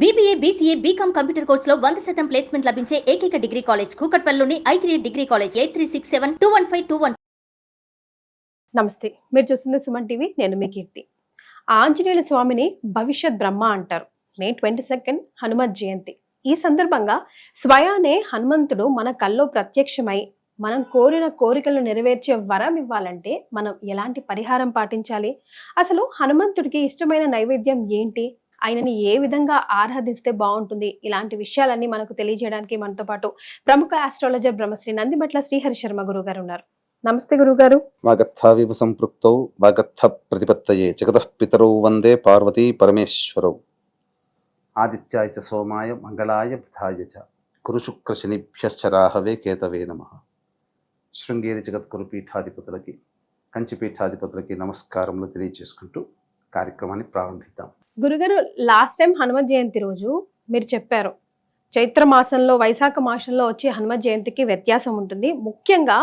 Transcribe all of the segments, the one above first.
BBA, BCA, BCom computer కోర్సులో 100% placement లభించే ఏకైక డిగ్రీ కాలేజ్ కూకట్పల్లిలోని i3 డిగ్రీ కాలేజ్ 8367215215. నమస్తే, మీరు చూస్తుంది సుమన్ టీవీ. నేను మీ కీర్తి. ఆంజనేయుల స్వామిని భవిష్యత్ బ్రహ్మ అంటారు. మే 22 హనుమత్ జయంతి. ఈ సందర్భంగా స్వయానే హనుమంతుడు మన కల్లో ప్రత్యక్షమై మనం కోరిన కోరికలను నెరవేర్చే వరం ఇవ్వాలంటే మనం ఎలాంటి పరిహారం పాటించాలి, అసలు హనుమంతుడికి ఇష్టమైన నైవేద్యం ఏంటి, ఆయనని ఏ విధంగా ఆరాధిస్తే బాగుంటుంది, ఇలాంటి విషయాలన్నీ మనకు తెలియజేయడానికి మనతో పాటు ప్రముఖ ఆస్ట్రాలజర్ బ్రహ్మశ్రీ నందిమట్ల శ్రీహరి శర్మ గురువు గారు ఉన్నారు. నమస్తే గురుగారు. వాగర్థావివ సంపృక్తౌ వాగర్థ ప్రతిపత్తయే జగతః పితరౌ వందే పార్వతీ పరమేశ్వరౌ. ఆదిత్యాయ చ సోమాయ మంగళాయ బుధాయ చ గురు శుక్ర శనిభ్యశ్చ రాహవే కేతవే నమః. శృంగేరి జగద్గురు పీఠాధిపతులకి, కంచిపీఠాధిపతులకి నమస్కారములు తెలియజేసుకుంటూ కార్యక్రమాన్ని ప్రారంభిద్దాం. గురుగారు, లాస్ట్ టైం హనుమత్ జయంతి రోజు మీరు చెప్పారు చైత్ర మాసంలో వైశాఖ మాసంలో వచ్చే హనుమత్ జయంతికి వ్యత్యాసం ఉంటుంది. ముఖ్యంగా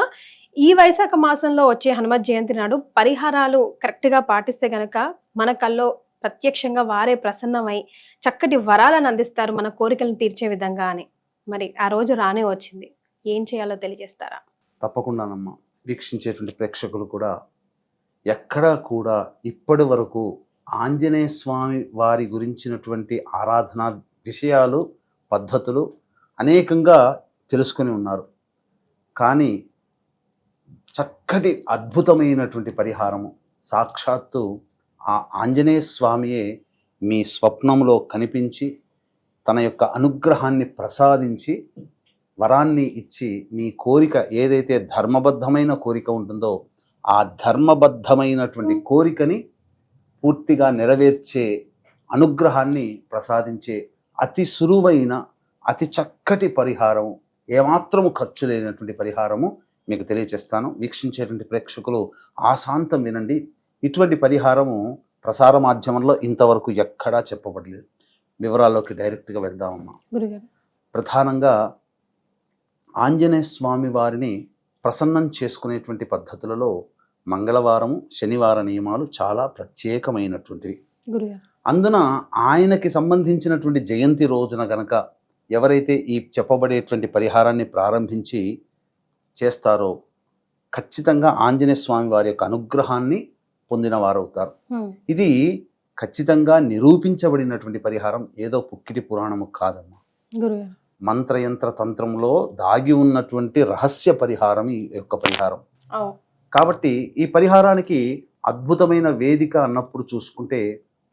ఈ వైశాఖ మాసంలో వచ్చే హనుమత్ జయంతి నాడు పరిహారాలు కరెక్ట్గా పాటిస్తే గనక మన కల్లో ప్రత్యక్షంగా వారే ప్రసన్నమై చక్కటి వరాలను అందిస్తారు, మన కోరికలను తీర్చే విధంగా అని. మరి ఆ రోజు రానే వచ్చింది, ఏం చేయాలో తెలియజేస్తారా? తప్పకుండానమ్మా. వీక్షించేటువంటి ప్రేక్షకులు కూడా ఎక్కడా కూడా ఇప్పటి వరకు ఆంజనేయ స్వామి వారి గురించినటువంటి ఆరాధన విషయాలు, పద్ధతులు అనేకంగా తెలుసుకొని ఉన్నారు. కానీ చక్కటి అద్భుతమైనటువంటి పరిహారము సాక్షాత్తు ఆ ఆంజనేయ స్వామియే మీ స్వప్నంలో కనిపించి తన యొక్క అనుగ్రహాన్ని ప్రసాదించి వరాన్ని ఇచ్చి మీ కోరిక ఏదైతే ధర్మబద్ధమైన కోరిక ఉంటుందో ఆ ధర్మబద్ధమైనటువంటి కోరికని పూర్తిగా నెరవేర్చే అనుగ్రహాన్ని ప్రసాదించే అతి సులువైన అతి చక్కటి పరిహారము, ఏమాత్రము ఖర్చు లేనటువంటి పరిహారము మీకు తెలియచేస్తాను. వీక్షించేటువంటి ప్రేక్షకులు ఆశాంతం వినండి. ఇటువంటి పరిహారము ప్రసార మాధ్యమంలో ఇంతవరకు ఎక్కడా చెప్పబడలేదు. వివరాల్లోకి డైరెక్ట్గా వెళ్దామమ్మా. ప్రధానంగా ఆంజనేయ స్వామి వారిని ప్రసన్నం చేసుకునేటువంటి పద్ధతులలో మంగళవారము, శనివార నియమాలు చాలా ప్రత్యేకమైనటువంటివి. అందున ఆయనకి సంబంధించినటువంటి జయంతి రోజున గనక ఎవరైతే ఈ చెప్పబడేటువంటి పరిహారాన్ని ప్రారంభించి చేస్తారో ఖచ్చితంగా ఆంజనేయ స్వామి వారి యొక్క అనుగ్రహాన్ని పొందిన వారవుతారు. ఇది ఖచ్చితంగా నిరూపించబడినటువంటి పరిహారం, ఏదో పుక్కిటి పురాణము కాదమ్మా. మంత్రయంత్ర తంత్రంలో దాగి ఉన్నటువంటి రహస్య పరిహారం ఈ యొక్క పరిహారం. కాబట్టి ఈ పరిహారానికి అద్భుతమైన వేదిక అన్నప్పుడు చూసుకుంటే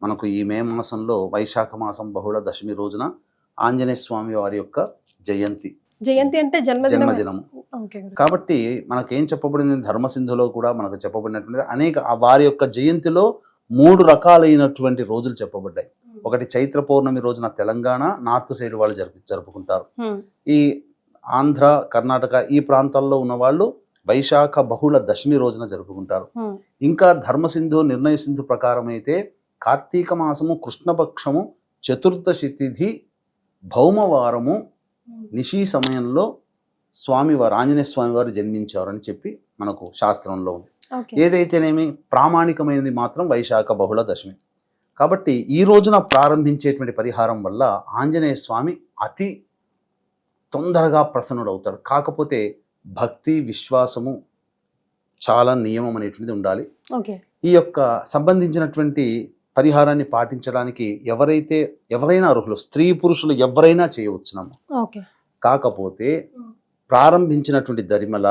మనకు ఈ మే మాసంలో వైశాఖ మాసం బహుళ దశమి రోజున ఆంజనేయ స్వామి వారి యొక్క జయంతి అంటే జన్మదినము. కాబట్టి మనకేం చెప్పబడింది, ధర్మసింధులో కూడా మనకు చెప్పబడినటువంటి అనేక వారి యొక్క జయంతిలో 3 రకాలైనటువంటి రోజులు చెప్పబడ్డాయి. ఒకటి చైత్ర పౌర్ణమి రోజున తెలంగాణ నార్త్ సైడ్ వాళ్ళు జరుపుకుంటారు. ఈ ఆంధ్ర, కర్ణాటక ఈ ప్రాంతాల్లో ఉన్న వాళ్ళు వైశాఖ బహుళ దశమి రోజున జరుపుకుంటారు. ఇంకా ధర్మసింధు, నిర్ణయ సింధు ప్రకారం అయితే కార్తీక మాసము కృష్ణపక్షము చతుర్దశి తిథి భౌమవారము నిశీ సమయంలో స్వామివారు ఆంజనేయ స్వామి వారు జన్మించారు అని చెప్పి మనకు శాస్త్రంలో ఉంది. ఏదైతేనేమి ప్రామాణికమైనది మాత్రం వైశాఖ బహుళ దశమి. కాబట్టి ఈ రోజున ప్రారంభించేటువంటి పరిహారం వల్ల ఆంజనేయ స్వామి అతి తొందరగా ప్రసన్నుడవుతాడు. కాకపోతే భక్తి, విశ్వాసము చాలా నియమం అనేటువంటిది ఉండాలి. ఈ యొక్క సంబంధించినటువంటి పరిహారాన్ని పాటించడానికి ఎవరైనా అర్హులు, స్త్రీ పురుషులు ఎవరైనా చేయవచ్చునమ్మా. కాకపోతే ప్రారంభించినటువంటి దరిమల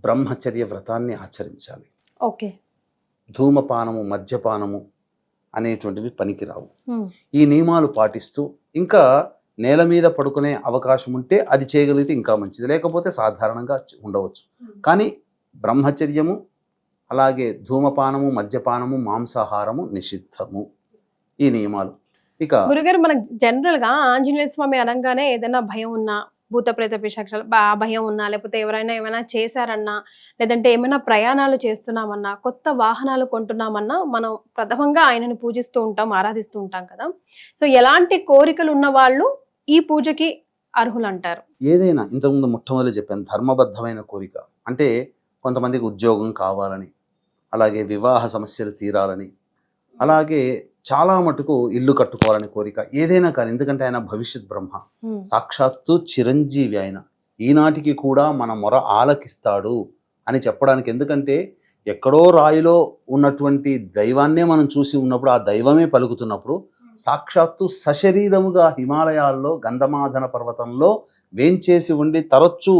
బ్రహ్మచర్య వ్రతాన్ని ఆచరించాలి. ధూమపానము, మద్యపానము అనేటువంటివి పనికిరావు. ఈ నియమాలు పాటిస్తూ ఇంకా నేల మీద పడుకునే అవకాశం ఉంటే అది చేయగలిగితే ఇంకా మంచిది, లేకపోతే సాధారణంగా ఉండవచ్చు. కానీ బ్రహ్మచర్యము, అలాగే ధూమపానము, మద్యపానము, మాంసాహారము నిషిద్ధము, ఈ నియమాలు. ఇక గురుగారు, మనకు జనరల్ గా ఆంజనేయ స్వామి అనగానే ఏదైనా భయం ఉన్నా, భూత ప్రేత పిశాచాలు భయం ఉన్నా, లేకపోతే ఎవరైనా ఏమైనా చేశారన్నా, లేదంటే ఏమైనా ప్రయాణాలు చేస్తున్నామన్నా, కొత్త వాహనాలు కొంటున్నామన్నా మనం ప్రథమంగా ఆయనని పూజిస్తూ ఉంటాం, ఆరాధిస్తూ ఉంటాం కదా. సో ఎలాంటి కోరికలు ఉన్న వాళ్ళు ఈ పూజకి అర్హులు అంటారు? ఏదైనా ఇంతకుముందు మొట్టమొదటి చెప్పాను, ధర్మబద్ధమైన కోరిక అంటే కొంతమందికి ఉద్యోగం కావాలని, అలాగే వివాహ సమస్యలు తీరాలని, అలాగే చాలా మటుకు ఇల్లు కట్టుకోవాలని కోరిక, ఏదైనా కానీ, ఎందుకంటే ఆయన భవిష్యత్ బ్రహ్మ, సాక్షాత్తు చిరంజీవి ఆయన, ఈనాటికి కూడా మన మొర ఆలకిస్తాడు అని చెప్పడానికి. ఎందుకంటే ఎక్కడో రాయిలో ఉన్నటువంటి దైవాన్నే మనం చూసి ఉన్నప్పుడు, ఆ దైవమే పలుకుతున్నప్పుడు, సాక్షాత్తు సశరీరముగా హిమాలయాల్లో గంధమాధన పర్వతంలో వేంచేసి ఉండి తరచూ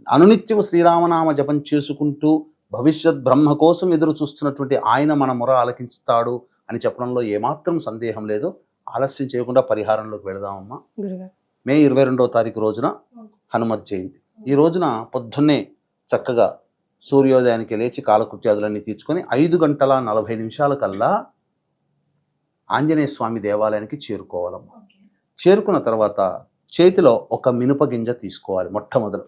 అనునిత్యము శ్రీరామనామ జపం చేసుకుంటూ భవిష్యత్ బ్రహ్మ కోసం ఎదురు చూస్తున్నటువంటి ఆయన మన మొర ఆలకిస్తాడు అని చెప్పడంలో ఏమాత్రం సందేహం లేదు. ఆలస్యం చేయకుండా పరిహారంలోకి వెళదామమ్మా. మే 22వ తారీఖు రోజున హనుమత్ జయంతి. ఈ రోజున పొద్దున్నే చక్కగా సూర్యోదయానికి లేచి కాలకృత్యాదులన్నీ తీర్చుకొని 5:40 కల్లా ఆంజనేయ స్వామి దేవాలయానికి చేరుకోవాలమ్మా. చేరుకున్న తర్వాత చేతిలో ఒక మినప గింజ తీసుకోవాలి. మొట్టమొదలు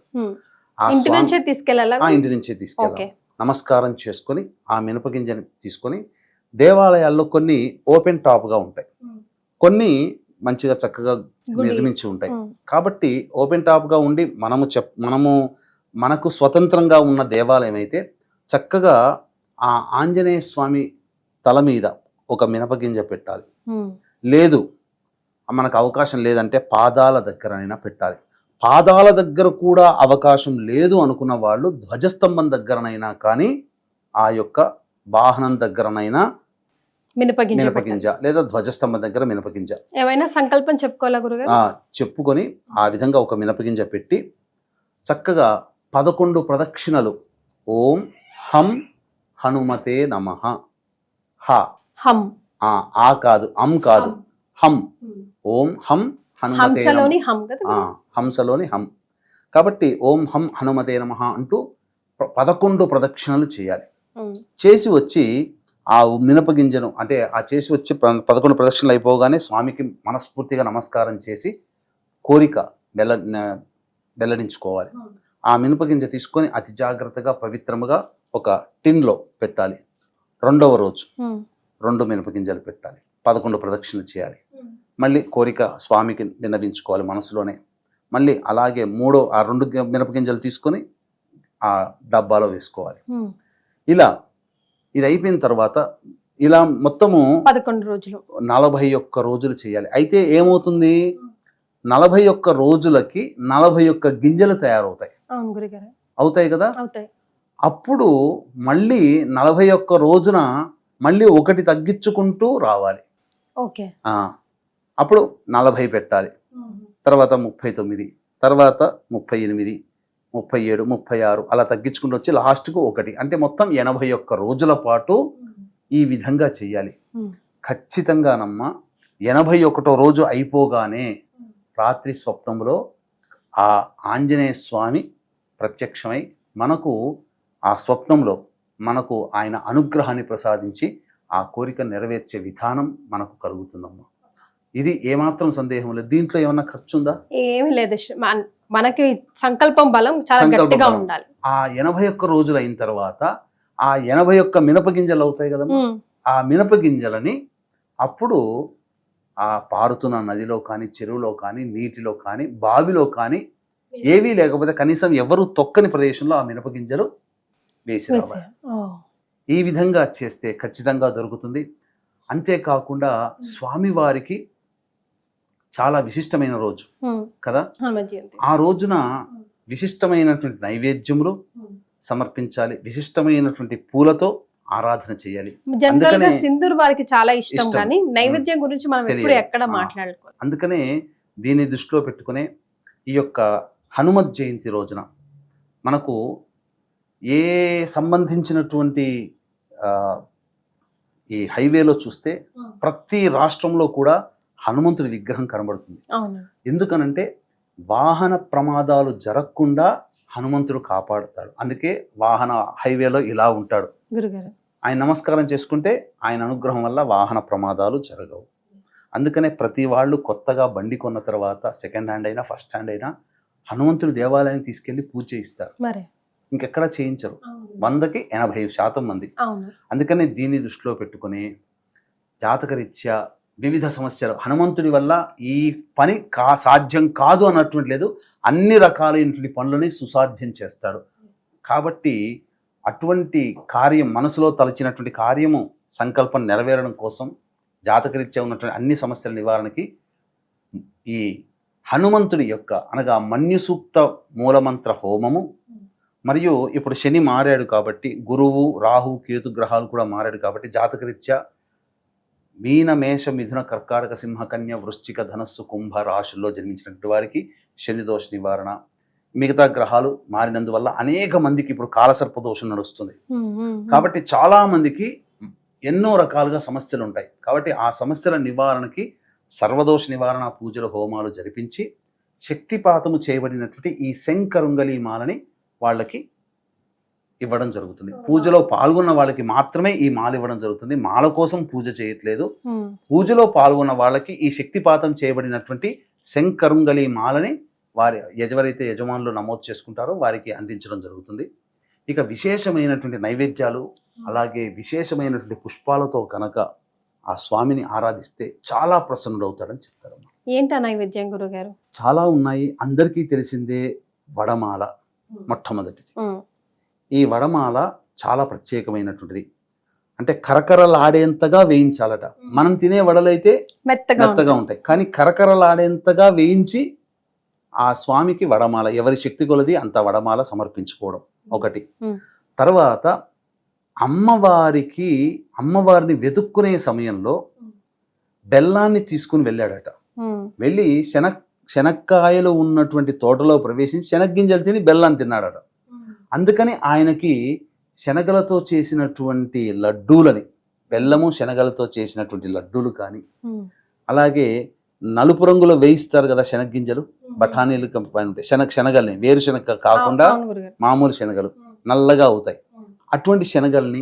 ఇంటి నుంచే తీసుకెళ్ళాలి. నమస్కారం చేసుకొని ఆ మినప గింజని తీసుకొని, దేవాలయాల్లో కొన్ని ఓపెన్ టాప్గా ఉంటాయి, కొన్ని మంచిగా చక్కగా నిర్మించి ఉంటాయి. కాబట్టి ఓపెన్ టాప్గా ఉండి మనకు స్వతంత్రంగా ఉన్న దేవాలయం అయితే చక్కగా ఆ ఆంజనేయ స్వామి తల మీద ఒక మినపగింజ పెట్టాలి. లేదు మనకు అవకాశం లేదంటే పాదాల దగ్గరైనా పెట్టాలి. పాదాల దగ్గర కూడా అవకాశం లేదు అనుకున్న వాళ్ళు ధ్వజస్తంభం దగ్గరనైనా కానీ, ఆ యొక్క వాహనం దగ్గరనైనా మినపగింజ లేదా ధ్వజస్తంభం దగ్గర మినపగింజ ఏమైనా సంకల్పం చెప్పుకోవాలా గురుగారు? చెప్పుకొని ఆ విధంగా ఒక మినపగింజ పెట్టి చక్కగా 11 ప్రదక్షిణలు ఓం హం హనుమతే నమః. హం ఆ కాదు, అం కాదు, హం. ఓం హం హనుమతే హంసలోని హం కాబట్టి ఓం హం హనుమతే నమః అంటూ 11 ప్రదక్షిణలు చేయాలి. చేసి వచ్చి ఆ మినపగింజను, అంటే ఆ చేసి వచ్చి 11 ప్రదక్షిణలు అయిపోగానే స్వామికి మనస్ఫూర్తిగా నమస్కారం చేసి కోరిక వెల్లడించుకోవాలి. ఆ మినపగింజ తీసుకొని అతి జాగ్రత్తగా పవిత్రముగా ఒక టిన్లో పెట్టాలి. 2వ రోజు 2 మినపగింజలు పెట్టాలి. 11 ప్రదక్షిణలు చేయాలి. మళ్ళీ కోరిక స్వామికి విన్నవించుకోవాలి మనసులోనే. మళ్ళీ అలాగే ఆ 2 మినపగింజలు తీసుకొని ఆ డబ్బాలో వేసుకోవాలి. ఇలా ఇది అయిపోయిన తర్వాత ఇలా మొత్తము 11 రోజులు 41 రోజులు చేయాలి. అయితే ఏమవుతుంది, 41 రోజులకి 41 గింజలు తయారవుతాయి. అవుతాయి కదా. అప్పుడు మళ్ళీ 41 రోజున మళ్ళీ ఒకటి తగ్గించుకుంటూ రావాలి. అప్పుడు 40 పెట్టాలి, తర్వాత 39, తర్వాత 38, 37, 36 అలా తగ్గించుకుంటూ వచ్చి లాస్ట్కు 1, అంటే మొత్తం 81 రోజుల పాటు ఈ విధంగా చెయ్యాలి. ఖచ్చితంగానమ్మా 81వ రోజు అయిపోగానే రాత్రి స్వప్నంలో ఆ ఆంజనేయ స్వామి ప్రత్యక్షమై మనకు ఆ స్వప్నంలో మనకు ఆయన అనుగ్రహాన్ని ప్రసాదించి ఆ కోరిక నెరవేర్చే విధానం మనకు కలుగుతుందమ్మా. ఇది ఏమాత్రం సందేహం లేదు. దీంట్లో ఏమన్నా ఖర్చు ఉందా? ఏమీ లేదు. మనకి సంకల్పం బలం చాలా గట్టిగా ఉండాలి. ఆ 81 రోజులు అయిన తర్వాత ఆ 81 మినపగింజలు అవుతాయి కదా, ఆ మినపగింజలని అప్పుడు ఆ పారుతున్న నదిలో కానీ, చెరువులో కానీ, నీటిలో కానీ, బావిలో కానీ, ఏవీ లేకపోతే కనీసం ఎవరు తొక్కని ప్రదేశంలో ఆ మినపగింజలు వేసి రావాలి. ఈ విధంగా చేస్తే ఖచ్చితంగా దొరుకుతుంది. అంతేకాకుండా స్వామివారికి చాలా విశిష్టమైన రోజు కదా, ఆ రోజున విశిష్టమైనటువంటి నైవేద్యములు సమర్పించాలి, విశిష్టమైనటువంటి పూలతో ఆరాధన చేయాలి. జనరల్ గా సింధూర్ వారికి చాలా ఇష్టం, కానీ నైవేద్యం గురించి మనం ఎప్పుడు ఎక్కడ మాట్లాడుకోవాలి. అందుకనే దీన్ని దృష్టిలో పెట్టుకునే ఈ యొక్క హనుమత్ జయంతి రోజున మనకు ఏ సంబంధించినటువంటి ఈ హైవేలో చూస్తే ప్రతి రాష్ట్రంలో కూడా హనుమంతుడి విగ్రహం కనబడుతుంది. ఎందుకనంటే వాహన ప్రమాదాలు జరగకుండా హనుమంతుడు కాపాడుతాడు. అందుకే వాహన హైవేలో ఇలా ఉంటాడు. ఆయన నమస్కారం చేసుకుంటే ఆయన అనుగ్రహం వల్ల వాహన ప్రమాదాలు జరగవు. అందుకనే ప్రతి వాళ్ళు కొత్తగా బండి కొన్న తర్వాత సెకండ్ హ్యాండ్ అయినా ఫస్ట్ హ్యాండ్ అయినా హనుమంతుడి దేవాలయానికి తీసుకెళ్లి పూజ చేయిస్తారు. ఇంకెక్కడ చేయించరు, 100కి 80% మంది. అందుకనే దీన్ని దృష్టిలో పెట్టుకుని జాతకరీత్యా వివిధ సమస్యలు, హనుమంతుడి వల్ల ఈ పని సాధ్యం కాదు అన్నటువంటి లేదు, అన్ని రకాలైనటువంటి పనులని సుసాధ్యం చేస్తాడు. కాబట్టి అటువంటి కార్యం, మనసులో తలచినటువంటి కార్యము సంకల్పం నెరవేరడం కోసం జాతకరీత్యా ఉన్నటువంటి అన్ని సమస్యల నివారణకి ఈ హనుమంతుడి యొక్క అనగా మన్యు సూక్త మూలమంత్ర హోమము, మరియు ఇప్పుడు శని మారాడు కాబట్టి గురువు రాహు కేతు గ్రహాలు కూడా మారాడు కాబట్టి జాతకరీత్యా మీన మేష మిథున కర్కాటక సింహ కన్య వృశ్చిక ధనస్సు కుంభ రాశుల్లో జన్మించినటువంటి వారికి శని దోష నివారణ, మిగతా గ్రహాలు మారినందువల్ల అనేక మందికి ఇప్పుడు కాలసర్ప దోషం నడుస్తుంది. కాబట్టి చాలా మందికి ఎన్నో రకాలుగా సమస్యలు ఉంటాయి. కాబట్టి ఆ సమస్యల నివారణకి సర్వదోష నివారణ పూజలు హోమాలు జరిపించి శక్తిపాతము చేయబడినటువంటి ఈ శంకరుంగలి మాలని వాళ్ళకి ఇవ్వడం జరుగుతుంది. పూజలో పాల్గొన్న వాళ్ళకి మాత్రమే ఈ మాల ఇవ్వడం జరుగుతుంది. మాల కోసం పూజ చేయట్లేదు. పూజలో పాల్గొన్న వాళ్ళకి ఈ శక్తిపాతం చేయబడినటువంటి శంకరుంగలి మాలని వారి ఎవరైతే యజమానులు నమోదు చేసుకుంటారో వారికి అందించడం జరుగుతుంది. ఇక విశేషమైనటువంటి నైవేద్యాలు అలాగే విశేషమైనటువంటి పుష్పాలతో కనుక ఆ స్వామిని ఆరాధిస్తే చాలా ప్రసన్నుడవుతాడని చెప్తారు. ఏంటా నైవేద్యం గురుగారు? చాలా ఉన్నాయి. అందరికీ తెలిసిందే వడమాల మొట్టమొదటిది. ఈ వడమాల చాలా ప్రత్యేకమైనటువంటిది. అంటే కరకరలాడేంతగా వేయించాలట. మనం తినే వడలైతే మెత్తగా ఉంటాయి, కానీ కరకరలాడేంతగా వేయించి ఆ స్వామికి వడమాల, ఎవరి శక్తి కొలది అంత వడమాల సమర్పించుకోవడం ఒకటి. తర్వాత అమ్మవారిని వెతుక్కునే సమయంలో బెల్లాన్ని తీసుకుని వెళ్ళాడట. వెళ్ళి శనక్కాయలు ఉన్నటువంటి తోటలో ప్రవేశించి శనగ్గింజలు తిని బెల్లాన్ని తిన్నాడట. అందుకని ఆయనకి శనగలతో చేసినటువంటి లడ్డూలని, బెల్లము శనగలతో చేసినటువంటి లడ్డూలు కానీ, అలాగే నలుపు రంగులో వేయిస్తారు కదా శనగ్గింజలు, బఠానీలు ఉంటాయి, శనగల్ని, వేరుశనగ కాకుండా మామూలు శనగలు నల్లగా అవుతాయి. అటువంటి శనగల్ని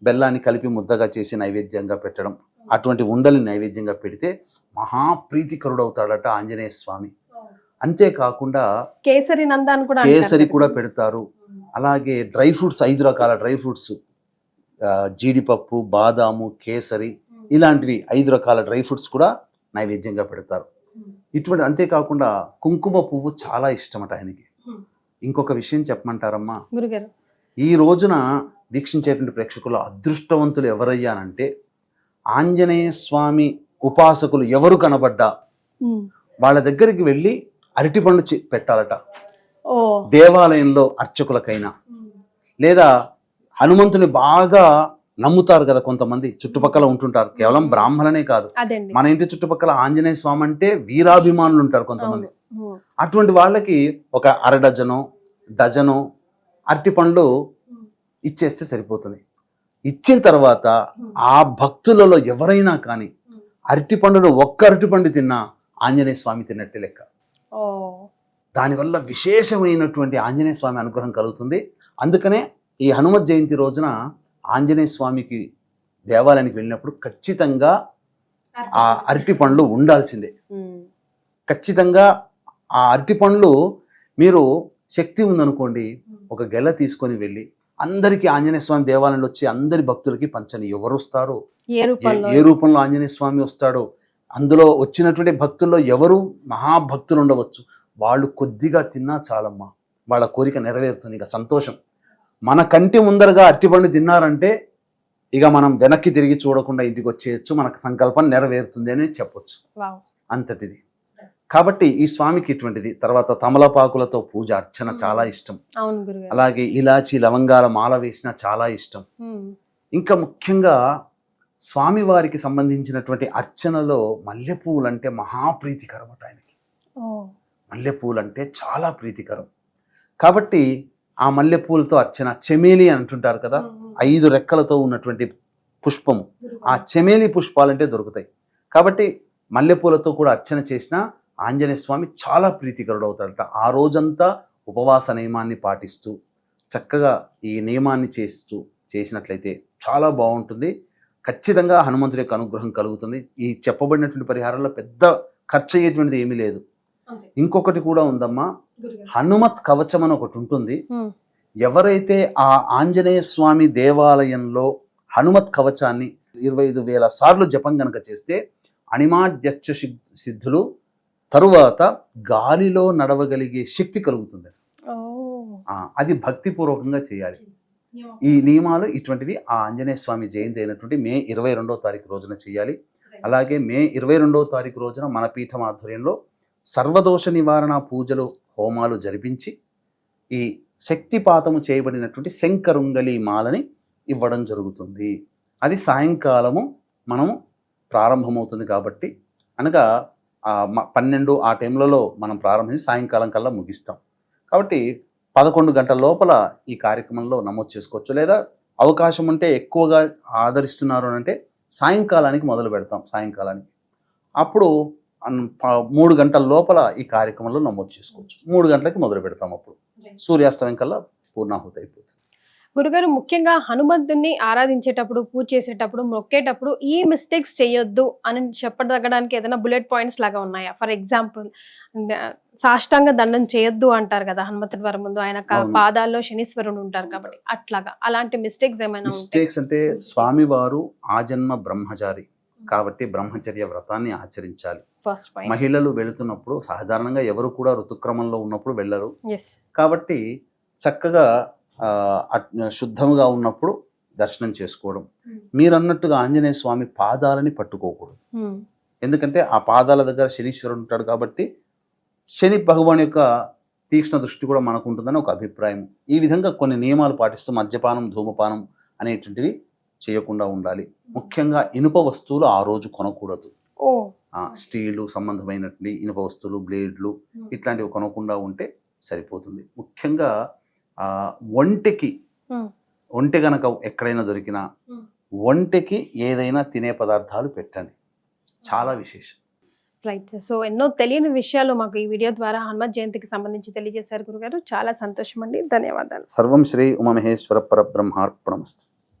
బెల్లాన్ని కలిపి ముద్దగా చేసి నైవేద్యంగా పెట్టడం, అటువంటి ఉండల్ని నైవేద్యంగా పెడితే మహాప్రీతికరుడవుతాడట ఆంజనేయ స్వామి. అంతేకాకుండా కేసరి కూడా పెడతారు. అలాగే డ్రై ఫ్రూట్స్, 5 రకాల డ్రై ఫ్రూట్స్, జీడిపప్పు, బాదాము, కేసరి, ఇలాంటివి 5 రకాల డ్రై ఫ్రూట్స్ కూడా నైవేద్యంగా పెడతారు. ఇటువంటి అంతేకాకుండా కుంకుమ పువ్వు చాలా ఇష్టమట ఆయనకి. ఇంకొక విషయం చెప్పమంటారమ్మా గురుగారు? ఈ రోజున వీక్షించేటువంటి ప్రేక్షకులు అదృష్టవంతులు ఎవరయ్యానంటే, ఆంజనేయ స్వామి ఉపాసకులు ఎవరు కనబడ్డా వాళ్ళ దగ్గరికి వెళ్ళి అరటిపండు పెట్టాలట. దేవాలయంలో అర్చకులకైనా, లేదా హనుమంతుని బాగా నమ్ముతారు కదా కొంతమంది చుట్టుపక్కల ఉంటుంటారు, కేవలం బ్రాహ్మణనే కాదు, మన ఇంటి చుట్టుపక్కల ఆంజనేయ స్వామి అంటే వీరాభిమానులు ఉంటారు కొంతమంది. అటువంటి వాళ్ళకి ఒక డజను అరటిపండ్లు ఇచ్చేస్తే సరిపోతుంది. ఇచ్చిన తర్వాత ఆ భక్తులలో ఎవరైనా కానీ అరటిపండులో ఒక్క అరటిపండు తిన్నా ఆంజనేయ స్వామి తిన్నట్టే లెక్క. దానివల్ల విశేషమైనటువంటి ఆంజనేయ స్వామి అనుగ్రహం కలుగుతుంది. అందుకనే ఈ హనుమత్ జయంతి రోజున ఆంజనేయ స్వామికి దేవాలయానికి వెళ్ళినప్పుడు ఖచ్చితంగా ఆ అరటి పండ్లు ఉండాల్సిందే. ఖచ్చితంగా ఆ అరటి పండ్లు, మీరు శక్తి ఉందనుకోండి, ఒక గెల తీసుకొని వెళ్ళి అందరికీ ఆంజనేయ స్వామి దేవాలయంలో వచ్చి అందరి భక్తులకి పంచని. ఎవరు వస్తారో, ఏ రూపంలో ఆంజనేయ స్వామి వస్తాడో, అందులో వచ్చినటువంటి భక్తుల్లో ఎవరు మహాభక్తులు ఉండవచ్చు, వాళ్ళు కొద్దిగా తిన్నా చాలమ్మా, వాళ్ళ కోరిక నెరవేరుతుంది. ఇక సంతోషం. మన కంటి ముందరగా అరటిపండు తిన్నారంటే ఇక మనం వెనక్కి తిరిగి చూడకుండా ఇంటికి వచ్చేయచ్చు, మనకు సంకల్పం నెరవేరుతుంది అని చెప్పొచ్చు. అంతటిది. కాబట్టి ఈ స్వామికి ఇటువంటిది. తర్వాత తమలపాకులతో పూజ అర్చన చాలా ఇష్టం. అలాగే ఇలాచి లవంగాల మాల వేసిన చాలా ఇష్టం. ఇంకా ముఖ్యంగా స్వామివారికి సంబంధించినటువంటి అర్చనలో మల్లెపూలు అంటే మహాప్రీతికరం అట ఆయనకి. మల్లెపూలు అంటే చాలా ప్రీతికరం. కాబట్టి ఆ మల్లెపూలతో అర్చన, చెమేలి అంటుంటారు కదా, 5 రెక్కలతో ఉన్నటువంటి పుష్పము, ఆ చెమేలి పుష్పాలంటే దొరుకుతాయి. కాబట్టి మల్లెపూలతో కూడా అర్చన చేసిన ఆంజనేయ స్వామి చాలా ప్రీతికరుడు అవుతాడట. ఆ రోజంతా ఉపవాస నియమాన్ని పాటిస్తూ చక్కగా ఈ నియమాన్ని చేసినట్లయితే చాలా బాగుంటుంది. ఖచ్చితంగా హనుమంతుడి యొక్క అనుగ్రహం కలుగుతుంది. ఈ చెప్పబడినటువంటి పరిహారంలో పెద్ద ఖర్చు అయ్యేటువంటిది ఏమీ లేదు. ఇంకొకటి కూడా ఉందమ్మా, హనుమత్ కవచం అని ఒకటి ఉంటుంది. ఎవరైతే ఆ ఆంజనేయ స్వామి దేవాలయంలో హనుమత్ కవచాన్ని 25,000 సార్లు జపం గనక చేస్తే అణిమాద్యచ్చ సిద్ధులు, తరువాత గాలిలో నడవగలిగే శక్తి కలుగుతుంది. అది భక్తిపూర్వకంగా చేయాలి. ఈ నియమాలు ఇటువంటివి ఆ ఆంజనేయ స్వామి జయంతి అయినటువంటి మే 22వ తారీఖు రోజున చేయాలి. అలాగే మే 22వ తారీఖు రోజున మన పీఠం ఆధ్వర్యంలో సర్వదోష నివారణ పూజలు హోమాలు జరిపించి ఈ శక్తిపాతము చేయబడినటువంటి శంకరుంగలి మాలని ఇవ్వడం జరుగుతుంది. అది సాయంకాలము మనము ప్రారంభమవుతుంది కాబట్టి అనగా 12 ఆ టైంలలో మనం ప్రారంభించి సాయంకాలం కల్లా ముగిస్తాం. కాబట్టి 11 గంటల లోపల ఈ కార్యక్రమంలో నమోదు చేసుకోవచ్చు. లేదా అవకాశం ఉంటే ఎక్కువగా ఆదరిస్తున్నారు అంటే సాయంకాలానికి మొదలు పెడతాం. సాయంకాలానికి అప్పుడు 3 గంటల లోపల ఈ కార్యక్రమంలో నమోదు చేసుకోవచ్చు. 3 గంటలకి మొదలు పెడతాం. అప్పుడు సూర్యాస్తమయం కల్లా పూర్ణాహుతి అయిపోతుంది. గురుగారు, ముఖ్యంగా హనుమంతుడిని ఆరాధించేటప్పుడు, పూజ చేసేటప్పుడు, మొక్కేటప్పుడు ఈ మిస్టేక్స్ చేయొద్దు అని చెప్పదగడానికి ఏదైనా బుల్లెట్ పాయింట్స్ లాగా ఉన్నాయా? ఫర్ ఎగ్జాంపుల్, సాష్టాంగ దండం చేయొద్దు అంటారు కదా హనుమంతుడి వారి ముందు, ఆయన పాదాల్లో శనీశ్వరుడు ఉంటారు కాబట్టి, అట్లాగా అలాంటి మిస్టేక్స్ ఏమైనా? మిస్టేక్స్ అంటే స్వామివారు ఆజన్మ బ్రహ్మచారి కాబట్టి బ్రహ్మచర్య వ్రతాన్ని ఆచరించాలి. First point. మహిళలు వెళుతున్నప్పుడు సాధారణంగా ఎవరు కూడా ఋతుక్రమంలో ఉన్నప్పుడు వెళ్ళరు. Yes. కాబట్టి చక్కగా శుద్ధముగా ఉన్నప్పుడు దర్శనం చేసుకోవడం. మీరు అన్నట్టుగా ఆంజనేయ స్వామి పాదాలని పట్టుకోకూడదు. ఎందుకంటే ఆ పాదాల దగ్గర శనీశ్వరుడు ఉంటాడు కాబట్టి శని భగవాన్ యొక్క తీక్ష్ణ దృష్టి కూడా మనకు ఉంటుందని ఒక అభిప్రాయం. ఈ విధంగా కొన్ని నియమాలు పాటిస్తూ మద్యపానం, ధూమపానం అనేటువంటివి చేయకుండా ఉండాలి. ముఖ్యంగా ఇనుప వస్తువులు ఆ రోజు కొనకూడదు. స్టీలు సంబంధమైనటువంటి ఇనుప వస్తువులు, బ్లేడ్లు ఇట్లాంటివి కొనకుండా ఉంటే సరిపోతుంది. ముఖ్యంగా ఒంటె గనక ఎక్కడైనా దొరికినా ఒంటెకి ఏదైనా తినే పదార్థాలు పెట్టండి. చాలా విశేషం. రైట్. సో ఎన్నో తెలియని విషయాలు మాకు ఈ వీడియో ద్వారా హనుమత్ జయంతికి సంబంధించి తెలియజేశారు గురుగారు. చాలా సంతోషం అండి. ధన్యవాదాలు. సర్వం శ్రీ ఉమామహేశ్వర పరబ్రహ్మార్పణమస్తు.